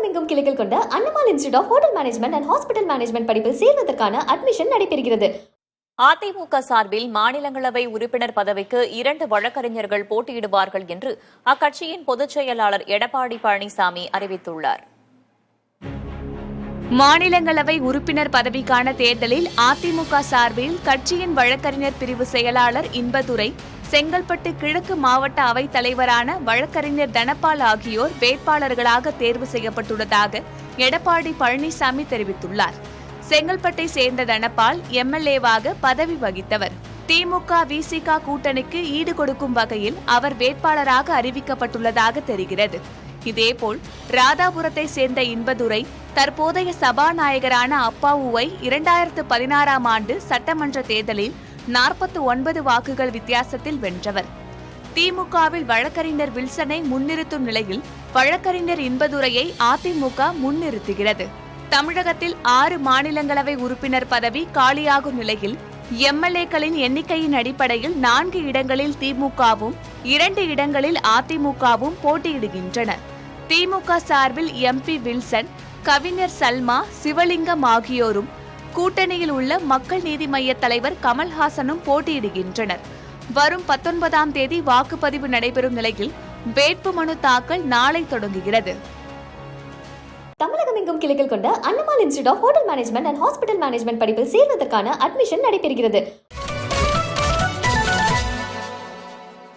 தமிழகமெங்கும் கிளைகள் கொண்ட Annamal institute of hotel management and hospital management படிப்பில் சேர்வதற்கான அட்மிஷன் நடைபெறுகிறது. அதிமுக சார்பில் மாநிலங்களவை உறுப்பினர் பதவிக்கு 2 வழக்கறிஞர்கள் போட்டியிடுவார்கள் என்று அக்கட்சியின் பொதுச் செயலாளர் எடப்பாடி பழனிசாமி அறிவித்துள்ளார். மாநிலங்களவை உறுப்பினர் பதவிக்கான தேர்தலில் அதிமுக சார்பில் கட்சியின் வழக்கறிஞர் பிரிவு செயலாளர் இன்பதுரை, செங்கல்பட்டு கிழக்கு மாவட்ட அவைத் தலைவரான வழக்கறிஞர் தனபால் ஆகியோர் வேட்பாளர்களாக தேர்வு செய்யப்பட்டுள்ளதாக எடப்பாடி பழனிசாமி தெரிவித்துள்ளார். செங்கல்பட்டை சேர்ந்த தனபால் எம்எல்ஏவாக பதவி வகித்தவர். திமுக விசிக கூட்டணிக்கு ஈடு கொடுக்கும் வகையில் அவர் வேட்பாளராக அறிவிக்கப்பட்டுள்ளதாக தெரிகிறது. இதேபோல் ராதாபுரத்தை சேர்ந்த இன்பதுரை தற்போதைய சபாநாயகரான அப்பாவுவை 2016ஆம் ஆண்டு சட்டமன்ற தேர்தலில் 49 வாக்குகள் வித்தியாசத்தில் வென்றவர். திமுகவில் வழக்கறிஞர் வில்சனை முன்னிறுத்தும் நிலையில் வழக்கறிஞர் இன்பதுரையை அதிமுக முன்னிறுத்துகிறது. தமிழகத்தில் 6 மாநிலங்களவை உறுப்பினர் பதவி காலியாகும் நிலையில் எம்எல்ஏக்களின் எண்ணிக்கையின் அடிப்படையில் 4 இடங்களில் திமுகவும் 2 இடங்களில் அதிமுகவும் போட்டியிடுகின்றன. திமுக சார்பில் எம்பி வில்சன், கவிஞர் சல்மா, சிவலிங்கம் ஆகியோரும், கூட்டணியில் உள்ள மக்கள் நீதி மய்ய தலைவர் கமல்ஹாசனும் போட்டியிடுகின்றனர். வரும் 19ஆம் தேதி வாக்குப்பதிவு நடைபெறும் நிலையில் வேட்புமனு தாக்கல் நாளை தொடங்குகிறது. தமிழகமெங்கும் கிளைகள் கொண்ட Annamal institute of hotel management and hospital management படிப்பில் சேர்வதற்கான அட்மிஷன் நடைபெறுகிறது.